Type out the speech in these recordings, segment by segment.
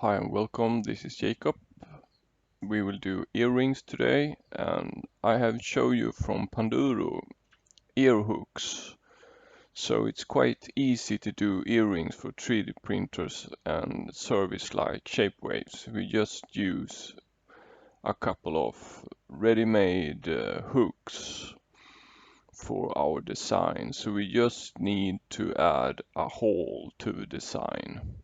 Hi and welcome, this is Jacob. We will do earrings today and I have shown you from Panduro ear hooks. So it's quite easy to do earrings for 3D printers and service like Shapewaves. We just use a couple of ready-made hooks for our design. So we just need to add a hole to the design.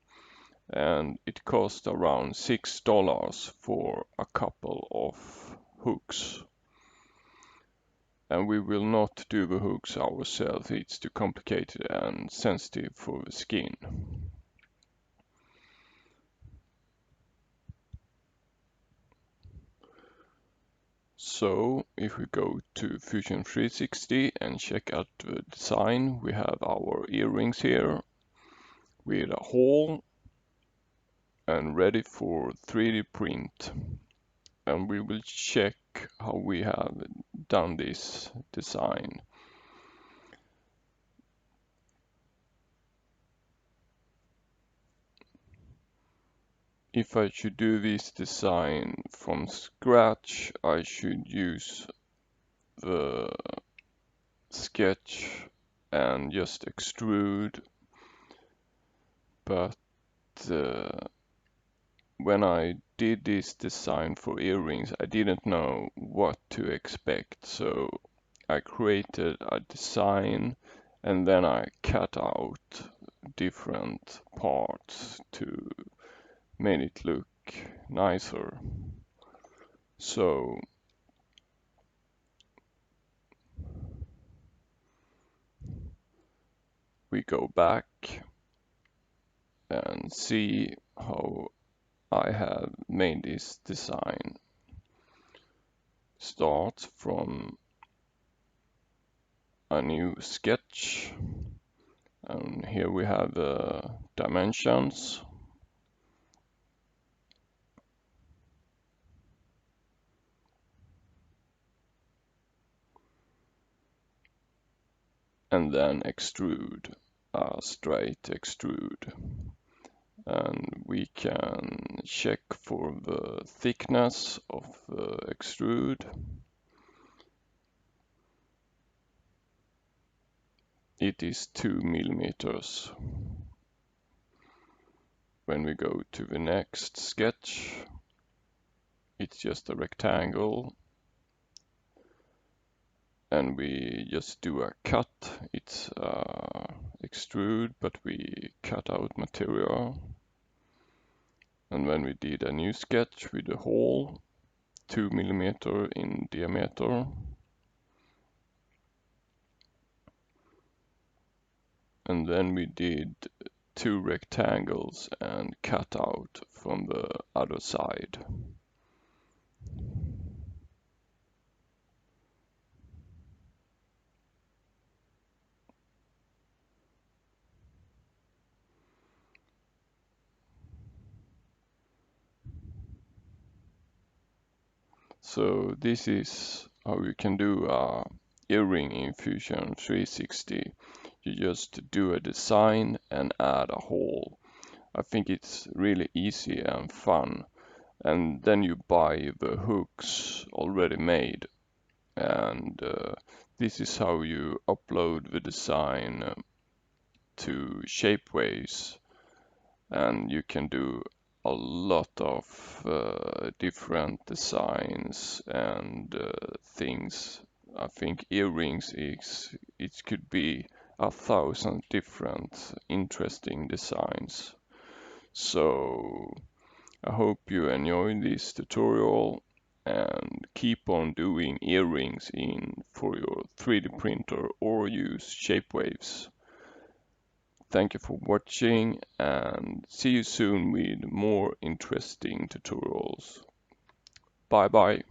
And it cost around $6 for a couple of hooks. And we will not do the hooks ourselves, it's too complicated and sensitive for the skin. So if we go to Fusion 360 and check out the design, we have our earrings here with a hole and ready for 3D print. And we will check how we have done this design. If I should do this design from scratch, I should use the sketch and just extrude. But when I did this design for earrings, I didn't know what to expect. So I created a design and then I cut out different parts to make it look nicer. So we go back and see how I have made this design. Start from a new sketch, and here we have the dimensions. And then extrude, straight extrude. And we can check for the thickness of the extrude. It is 2 millimeters. When we go to the next sketch, it's just a rectangle. And we just do a cut. It's extrude, but we cut out material. And when we did a new sketch with a hole, 2 millimeter in diameter. And then we did 2 rectangles and cut out from the other side. So this is how you can do a earring in Fusion 360. You just do a design and add a hole. I think it's really easy and fun. And then you buy the hooks already made. And this is how you upload the design to Shapewaves. And you can do a lot of different designs and things. I think earrings it could be 1,000 different interesting designs. So I hope you enjoyed this tutorial and keep on doing earrings for your 3D printer or use Shapewaves. Thank you for watching and see you soon with more interesting tutorials. Bye bye.